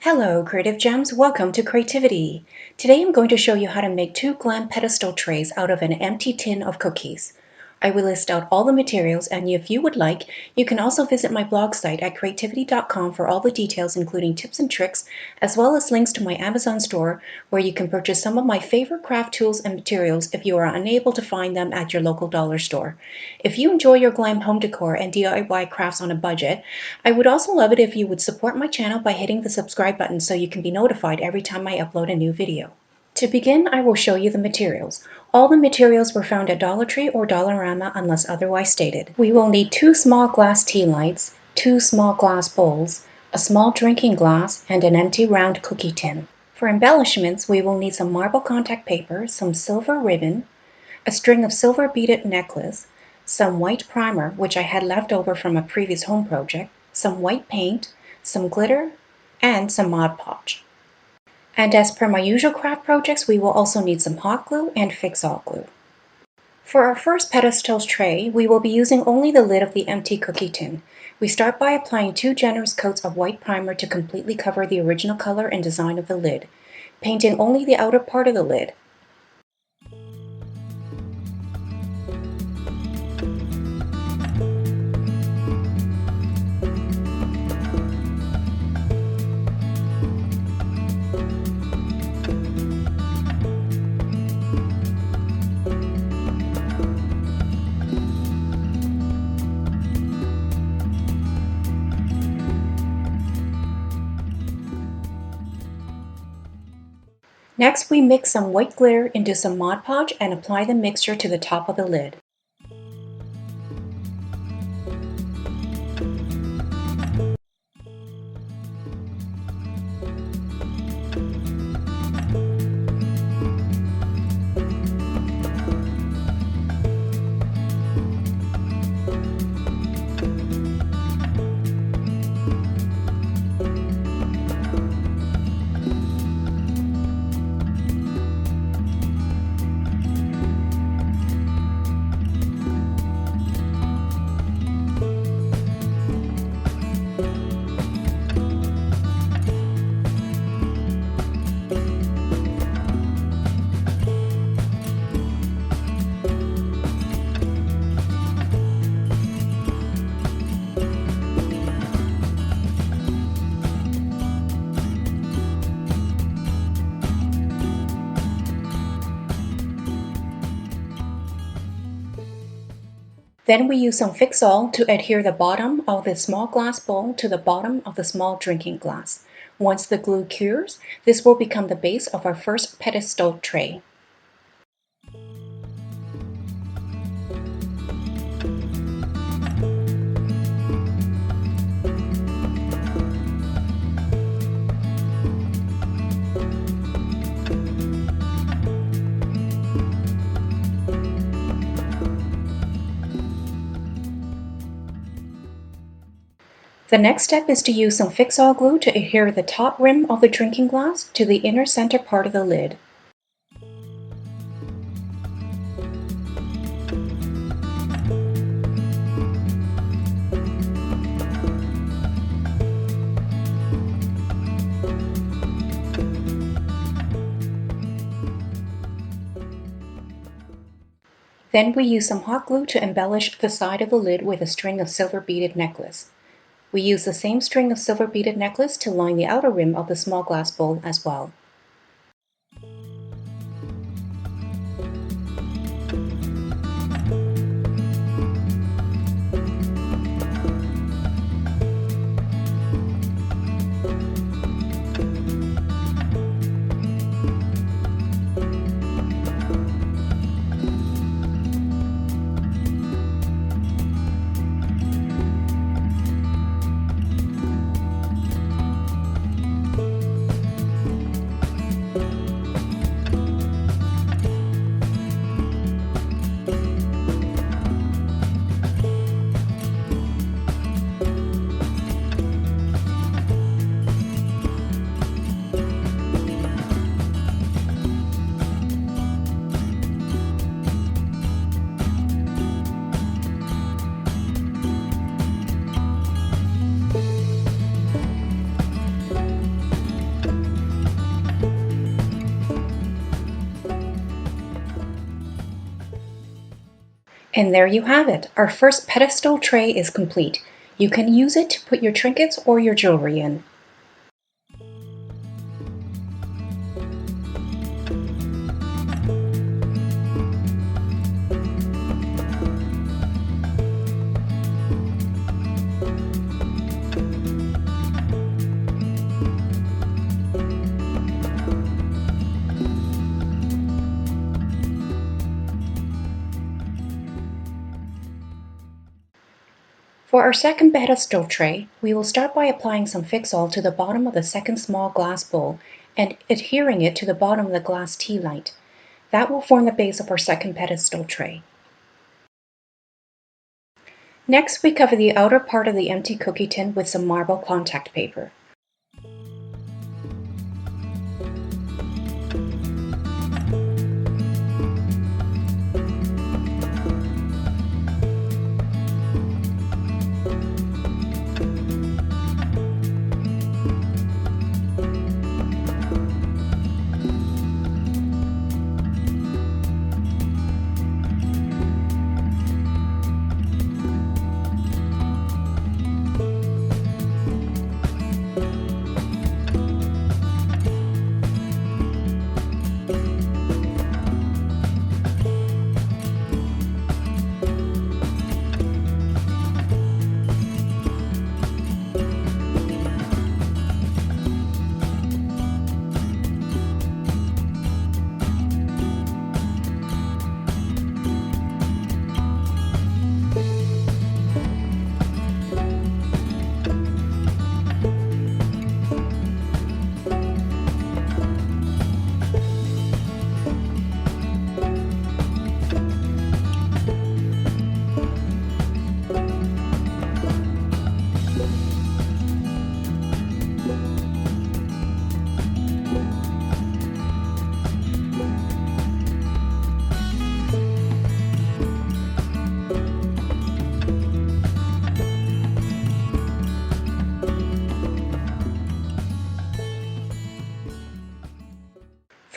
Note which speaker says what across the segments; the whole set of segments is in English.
Speaker 1: Hello, Creative Gems. Welcome to Creativity. Today I'm going to show you how to make 2 glam pedestal trays out of an empty tin of cookies. I will list out all the materials, and if you would like, you can also visit my blog site at creativdiy.com for all the details, including tips and tricks, as well as links to my Amazon store where you can purchase some of my favorite craft tools and materials if you are unable to find them at your local dollar store. If you enjoy your glam home decor and DIY crafts on a budget, I would also love it if you would support my channel by hitting the subscribe button so you can be notified every time I upload a new video. To begin, I will show you the materials. All the materials were found at Dollar Tree or Dollarama unless otherwise stated. We will need 2 small glass tea lights, 2 small glass bowls, a small drinking glass, and an empty round cookie tin. For embellishments, we will need some marble contact paper, some silver ribbon, a string of silver beaded necklace, some white primer, which I had left over from a previous home project, some white paint, some glitter, and some Mod Podge. And as per my usual craft projects, we will also need some hot glue and fix-all glue. For our first pedestal tray, we will be using only the lid of the empty cookie tin. We start by applying 2 generous coats of white primer to completely cover the original color and design of the lid, painting only the outer part of the lid. Next, we mix some white glitter into some Mod Podge and apply the mixture to the top of the lid. Then we use some fix-all to adhere the bottom of the small glass bowl to the bottom of the small drinking glass. Once the glue cures, this will become the base of our first pedestal tray. The next step is to use some fix-all glue to adhere the top rim of the drinking glass to the inner center part of the lid. Then we use some hot glue to embellish the side of the lid with a string of silver beaded necklace. We use the same string of silver beaded necklace to line the outer rim of the small glass bowl as well. And there you have it. Our first pedestal tray is complete. You can use it to put your trinkets or your jewelry in. For our second pedestal tray, we will start by applying some Fix-All to the bottom of the second small glass bowl and adhering it to the bottom of the glass tea light. That will form the base of our second pedestal tray. Next, we cover the outer part of the empty cookie tin with some marble contact paper.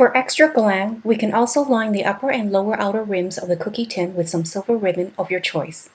Speaker 1: For extra glam, we can also line the upper and lower outer rims of the cookie tin with some silver ribbon of your choice.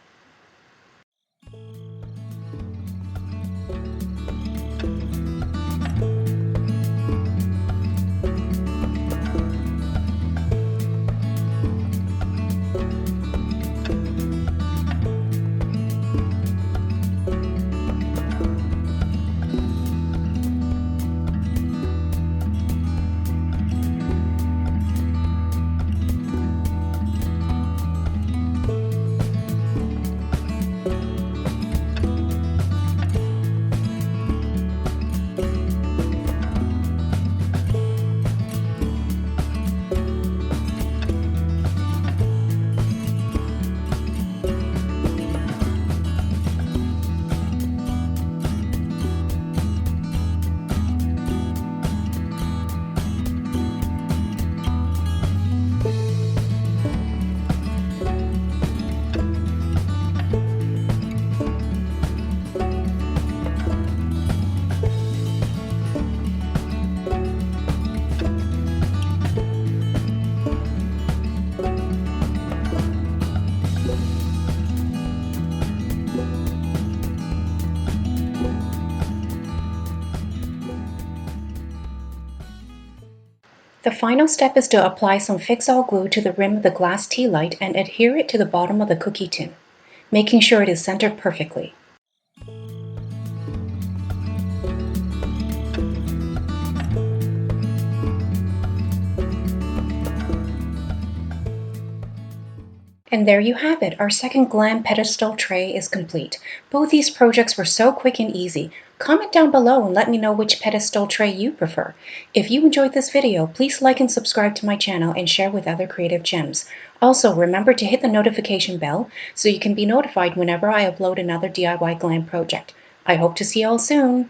Speaker 1: The final step is to apply some Fix-All glue to the rim of the glass tea light and adhere it to the bottom of the cookie tin, making sure it is centered perfectly. And there you have it, our second glam pedestal tray is complete. Both these projects were so quick and easy. Comment down below and let me know which pedestal tray you prefer. If you enjoyed this video, please like and subscribe to my channel and share with other creative gems. Also, remember to hit the notification bell so you can be notified whenever I upload another DIY glam project. I hope to see you all soon.